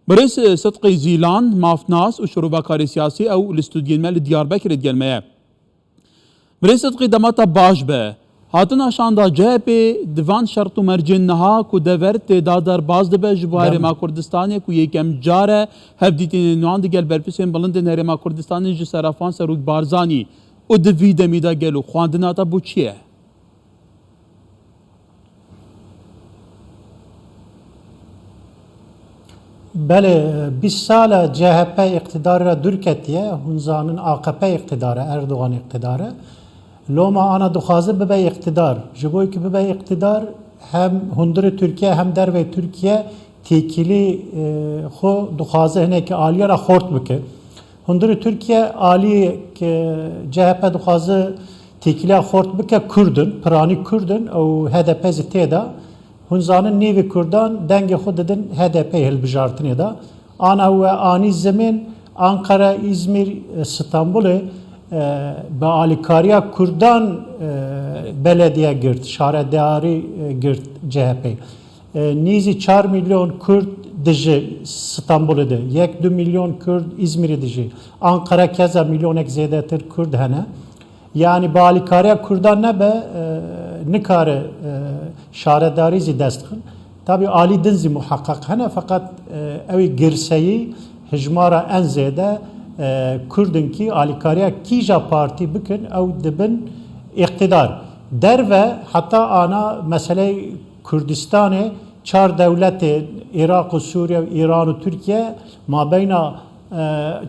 برس صدقي زيلان مافناس وشروبا كاري سياسي او الاستوديو مال ديار بكر ديال برس صدقي دماتا باش به هاتنا شاندا جهبي دفان شرط مرجن نها كو دفرت دادر باز دبه جبوهر ما كردستاني كو يكم جاره هفديتين نوان ديگل برپسين بلند نهرما كردستاني جو سرافان سروك بارزاني و دفي دميدا گلو خواندناتا بو چيه؟ بله 20 سال CHP iktidarı Dürketiye, Hunza'nın AKP iktidarı, Erdoğan iktidarı. Loma ana duhazı bibe iktidar. Jiboy ki bibe iktidar hem Hundur Türkiye hem derve Türkiye tekili ho duhazı hene ki aliyara hort bike. Hundur Türkiye ali ki CHP duhazı tekili hort bike Kürdün, Pirani Kürdün o HDP ziteda. Hunzanın nevi Kurdan denge xud dedin HDP hilbijartını da. Ana ve ani zemin Ankara, İzmir, İstanbul'u به آلیکاریا کردان belediye girt, şaredari girt CHP. Nizi 4 milyon Kürt dici İstanbul'da, 1-2 milyon Kürt İzmir'de dici. Ankara keza milyon ek zedetir Kürt hene. Yani به آلیکاریا کردان ne be nikare şaredari zi destxin. Tabi Ali dinzi muhakkak hene fakat evi girseyi hicmara en zede Kürdün ki alikariya kija parti bikin ev dibin iktidar. Derve hatta ana mesele Kürdistan'ı çar devleti Irak, Suriye, İran, Türkiye mabeyna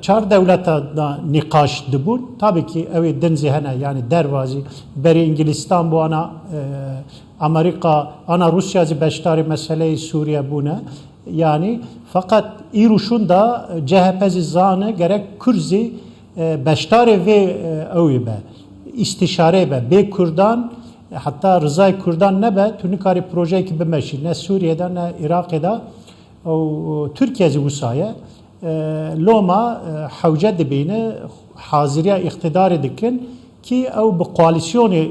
çar devlete da nikaş dibun. Tabii ki ev din zihane yani dervazi beri İngilizistan bu ana Amerika ana Rusya'cı beştari meseleyi Suriye buna. Yani fakat İruş'un da CHP'si zanı gerek Kürzi beştare ve evi be istişare be Kürdan hatta Rızay Kürdan ne be tünikari proje ki bemeşi ne Suriye'de ne Irak'da o Türkiye'si usaye loma havce dibine haziriye iktidar dikin ki o bu koalisyonu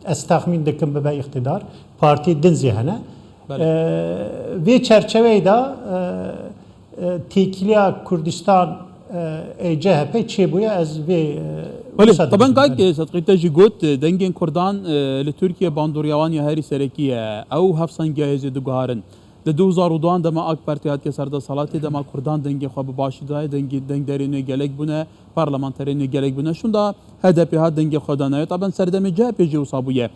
estahmin dikin be iktidar parti din zihane ve çerçevede tekiliya Kürdistan CHP çebuya az ve طبعا قاعد صدقيته جيجوت دنجين كردان لتركيا باندوريوان يا هاري سركيه او هفسان جاهز دغهارن د 2012 دما AK Parti hat sarda salati dema Kurdan dengi xab başida dengi deng derine gelek buna parlamenterine gelek buna şunda HDP ha dengi xodana طبعا سردم CHP جو صابويه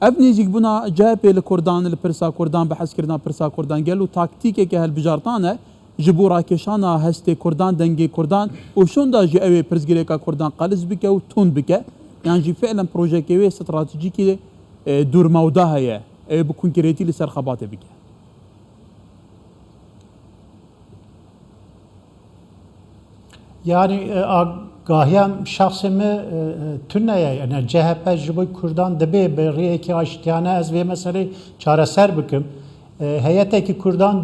ابنيجيك بنا جابي لكردان البرسا كردان بحث كردان برسا كردان قالوا تاكتيك كهل بجارتانه جبورا كشانا هستي كردان دنجي كردان وشون دا جي اوي برزغريكا كردان قالز بك وتون بك يعني جي فعلا بروجي كوي استراتيجيكي دور مودا هي بكون كريتي لسر خباته بك yani gahiyem şahsımı tünneye yani CHP jiboy Kurdan debe beriye ki aştiyane ez ve mesele çareser bikim. Heyeteki Kurdan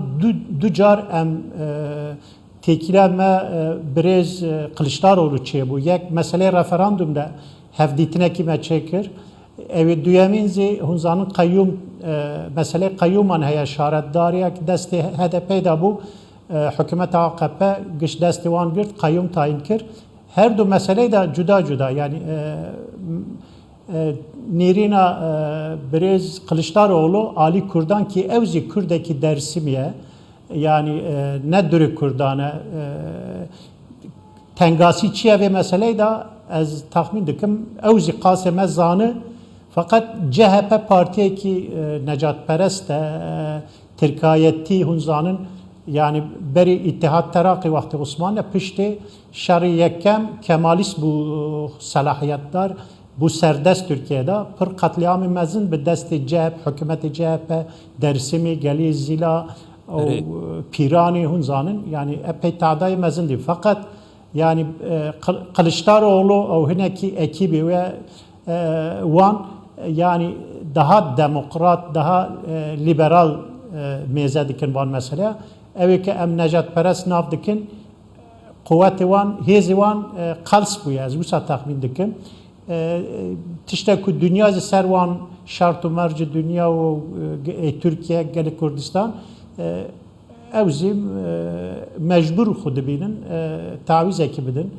ducar em tekileme brez Kılıçdaroğlu çe bu. Yek mesele referandumda hevditine kime çekir. Evi duyaminzi hunzanın kayyum mesele kayyuman heye şareddariye desti HDP da bu hükümet AKP güç destivan girt kayyum tayin kir. Her du mesele de cuda yani Nirina Brez Kılıçdaroğlu Ali Kurdan ki evzi Kürdeki dersimiye yani ne dürü Kurdan'a tengasi çiye ve meseleyi de az tahmin dikim evzi kaseme zanı fakat CHP partiye ki Necatperest Türkiye'ti hunzanın yani beri İttihat Terakki vakti Osmanlı pişti şer'i yekkem Kemalist bu salahiyetler bu serbest Türkiye'de pır katliamı mezin bir desti CHP, hükümeti CHP, dersimi, geli zila, pirani hunzanın yani epey tadayı mezindi. Fakat yani Kılıçdaroğlu o hineki ekibi ve Van yani daha demokrat, daha liberal meze dikin van mesela. Evi ki em Necatperest nav dikin kuvveti van, hezi van kals bu yaz. Bu sa tahmin dikin. Tişte ku dünya servan şartı merci dünya o Türkiye geli Kürdistan evzî mecbur xwe dibînin tawîzekî bidin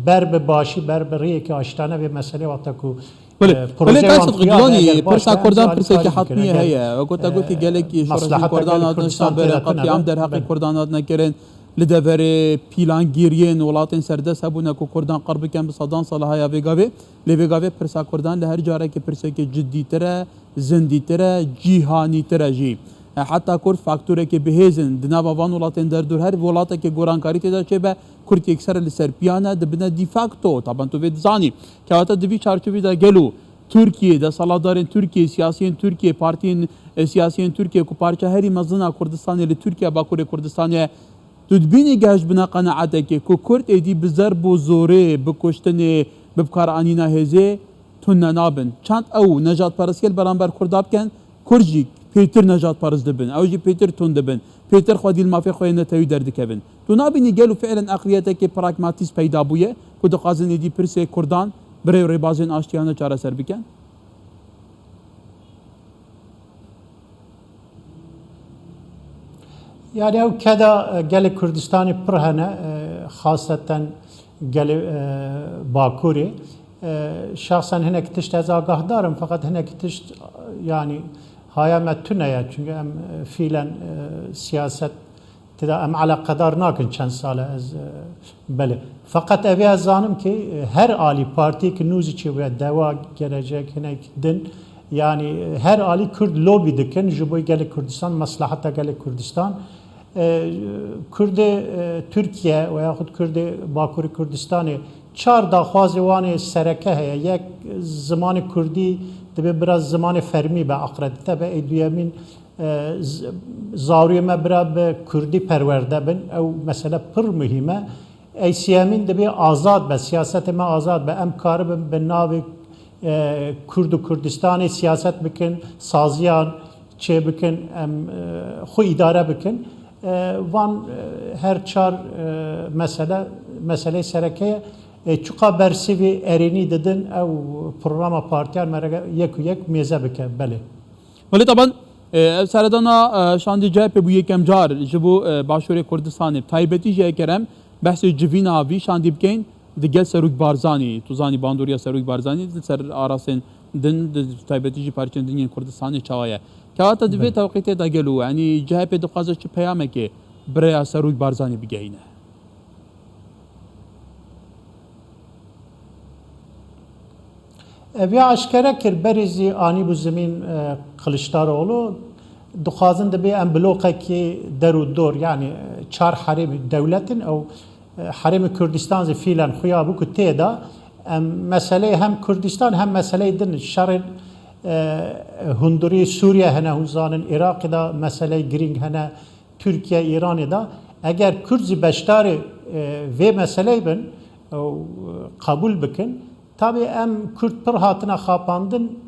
ber bi başî ber bi rêyekî aştane vê meselê wata ku ولی تاسو قدرانی پرسا کردان پرسه که حتمیه هیا و گفت که گلکی شورشی کردان آدنشتان بره قطعی هم در حق کردان آدن کرن لدور پیلان گیرین ولاتین سردست هبونه که کردان قرب کن بصدان ساله های ویگاوی لیویگاوی پرسا کردان لهر جاره که پرسه که جدی تره زندی تره جیهانی تره جی حتی کرد فاکتوره که بهزن دنبا وان ولاتین در دور هر ولاته که گورانکاری تیدا چه به کرد یکسر لسر پیانه دبنه دیفاکتو طبعا تو وید زانی که حتی دوی چارچوبی دا گلو Türkiye de saladların Türkiye, siyasiyen Türkiye, partiyen siyasiyen Türkiye ku parça heri mazına Kurdistan ile Türkiye bakure Kurdistan'a tudbini gaj bina qanaate ki ku Kurd edi bizar bu zore bu kuştene bibkar anina heze tunna nabin çant ew nejat parasiyel beraber Kurdabken Kurji Peter nejat paras dibin awji Peter tun dibin Peter xwadil mafi xoyne tawi derdikevin tu nabini gelu fi'len aqliyete ki pragmatis peyda buye ku dixazin edi pirse Kurdan برای ریبازین آشتیانه چاره سر بکن؟ Yani ev keda gele Kürdistan'ı pırhane خاصة gele Bakuri şahsen hinek tişt ez agahdarım fakat hinek tişt yani hayamet tüneye çünkü em fiilen siyaset تدا ام علاقدار ناکن چند ساله از بله فقط اوی از زانم که her ali parti ki nuzi çi ve deva gelecek hinek din yani her ali Kürt lobi dikin jiboy gele Kürdistan maslahata gele Kürdistan Kürde Türkiye veya Kürde Bakuri Kürdistan'ı çar da xwazîwanê sereke heye yek zimanê Kurdî dibe biraz zimanê fermî be aqredite be êduyemîn zarûyê me bira bi Kurdî perwerde bin ew mesele pir muhîm e eysiyemîn dibe azad be siyasetê me azad be em karibin bi navê Kurd û Kurdistanê siyaset bikin saziyan çê bikin em xwe îdare bikin van her çar mesele serekeye çuqa bersivî erênî didin ew programa partiyan me yek û yek mêze bike belê. Welê taban seredana şandî CHP bû yekem car ji bo Başûrê Kurdistanê taybetî ji ekerem behsê civîna vî şandî bikeyn di gel Serok Barzanî tu zanî bandoriya Serok Barzanî di ser arasên din taybetî jî parçeyên dinên Kurdistanê çawaye. Kewata divê tewqîtê de gelo yanî CHP dixwaze çi peyamekê birêya Serok Barzanî bigehîne. Ev ya aşkere kir berizî anî bu zemîn Kılıçdaroğlu dixwazin dibe em blokekî der û dor yani çar herêmê devletin ew herêmê Kurdistan zî fîlan xuya bû ku tê da em meseleyê hem Kurdistan hem meseleyê din şerên Hundurî Sûriye hene hûn zanin Iraqê da meseleyê girîng hene Türkiye İranê da eger Kurd zî beşdarê vê meseleyê bin ew kabul bikin tabi em Kürt pir hatine xapandin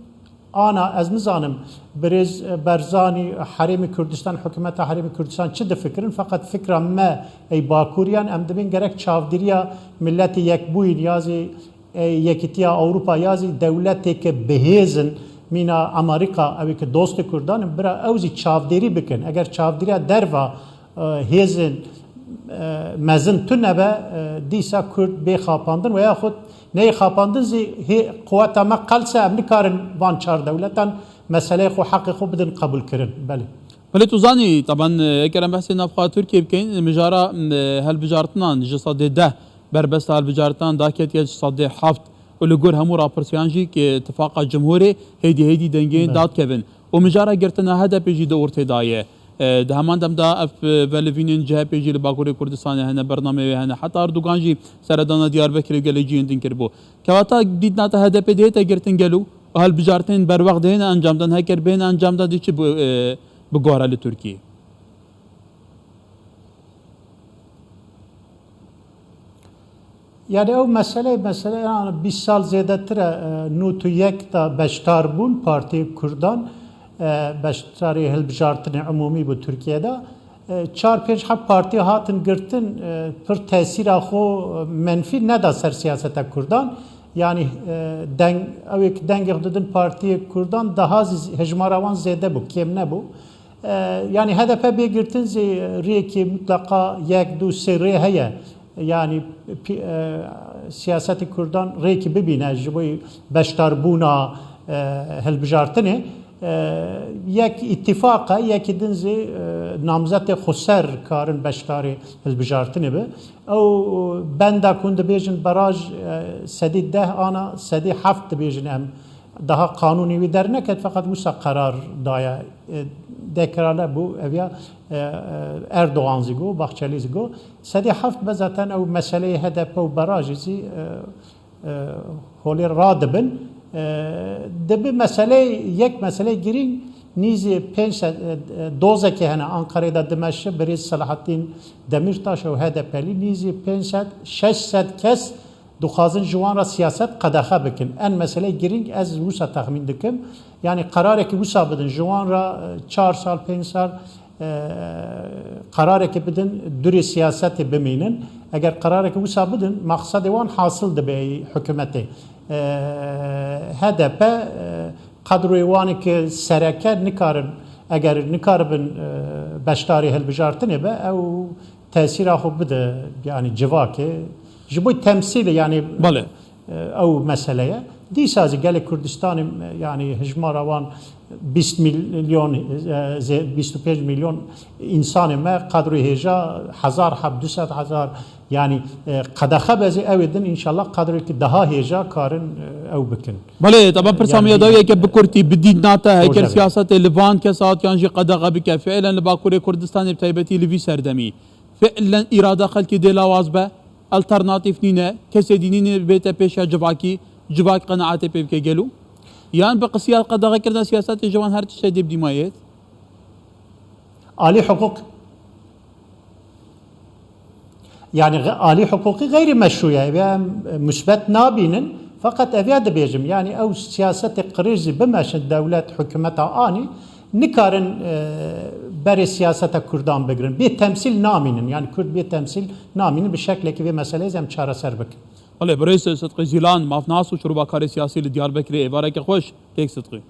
ana ez nizanim Birêz Barzanî herêmê Kurdistan hikûmeta herêmê Kurdistan çi difikirin fakat fikra me ey Bakûriyan em dibin gerek çavdiriya milletê yekbûyîn yazî yekîtiya Ewropa yazî dewleteke bihêzin mîna Amerîka ew ki dostê Kurdan bira ew zî çavderî bikin eger çavdiriya derva hêzin mezin tune be dîsa Kurd bê xapandin veya xwe ney xapandin zî quveta me qelse em nikarin van çar dewletan meseleyê xwe heqê xwe bidin qebûl kirin belê. Welê tu zanî taban ekerem behsê navxwe Tirkiye bikeyn mijara helbijartinan ji sedê deh berbesta helbijartinan daketiye ji sedê heft û li gor hemû raporsiyan jî ki Ittifaqa Cumhurê hêdî hêdî dengeyên dadkevin û mijara girtina HDP jî di ortê daye. Di heman demda ev velivînên CHP jî li Bakurê Kurdistanê hene bernameyê hene heta Erdogan jî seredana Diyarbekirê gelê ciyên din kiribû. Kewata dîtnata HDP dê te girtin gelo û helbijartên berwext dihêne encamdan heker bihêne encamda dî çi bigore li Tirkiye. Yani ew mesele yani 20 sal zêdetir e nû tu yek da beşdar bûn Partiyê Kurdan beşdarê hilbijartinê umumî bu Tirkiye'de çar pênc heft partî hatin girtin pir tesîra xwe menfî neda ser siyaseta Kurdan yani ew ê dengê didin Partiyê Kurdan daha hejmara wan zêde bû kêm nebû yani HDP bêgirtin zê rêkê mutlaka yek du sê rê heye yani siyaseti Kurdan rêkî bibîne ji bo beşdarbûna hilbijartinê yek ittifaka yekî din zê namzetê xweser karin beşdarê hilbijartinê be ew benda ku dibêjin baraj sedî 10 ana sedî 7 dibêjin em daha kanûnî wî derneket fakat wisa karar daye dekrale bu evya Erdoğan zî got Bahçeli zî got sedî 7 be zaten ew meseleyê HDP û barajê zî holê radibin dibi yek mesele girîng nîzê 5 dozekê hene Ankara'yê de dimeşe birêz Selahattin Demirtaş û HDP'lî nîzê 500-600 kes dixwazin ji wan re siyaset qedexe bikin en mesele girîng ez wisa texmîn dikim yani qerarekî wisa bidin ji wan re 4 sal 5 sal qerarekî bidin durê siyasetê bimînin eger qerarekî wisa bidin maqsedê wan hasıl dibe hikûmetê HDP qedroyê wanê ki sereke nikarin eger nikaribin beşdarê hilbijartinê be ew tesîra xwe bide yani civakê ji bo temsîlê yani ew meseleye dîsa zî gelek Kurdistanê yani hijmara wan 20 milyon 25 milyon insanê me qedroyê hêja 1000-200 yani qedexe bezê ew din inşallah qedrekî daha hêja karin ew bikin. Belê te pirsa me dawiyeke bi Kurtî bidît nate heker siyasetê li van kesatiyan jî qedexe bike fiilen li Bakurê Kurdistanê bi taybetî li vî serdemî fiilen îrada xelkê dê lawaz be alternatîv nîne kesê dînînê bête pêşa civakî civak qenaetê pê bike gelo yan bi qisiya qedexekirina siyasetê ji wan her tiştê dê bidîmayêt Ali hukuk yani Ali hukuki gayri meşruya ve müsbet nabinin fakat evya dibêjim yani ew siyaseti qirêjî bimeşin devlet hükümeta anî nikarin berê siyaseta Kurdan bigirin bê temsil namînin yani Kurd bê temsil namînin bir şeklekî vê meseleyê em çareser bikin. Belê birêz Sidqî Zîlan mafnas û şurûbakarê siyasî li Diyarbekirê êvareke xweş têk Sidqî.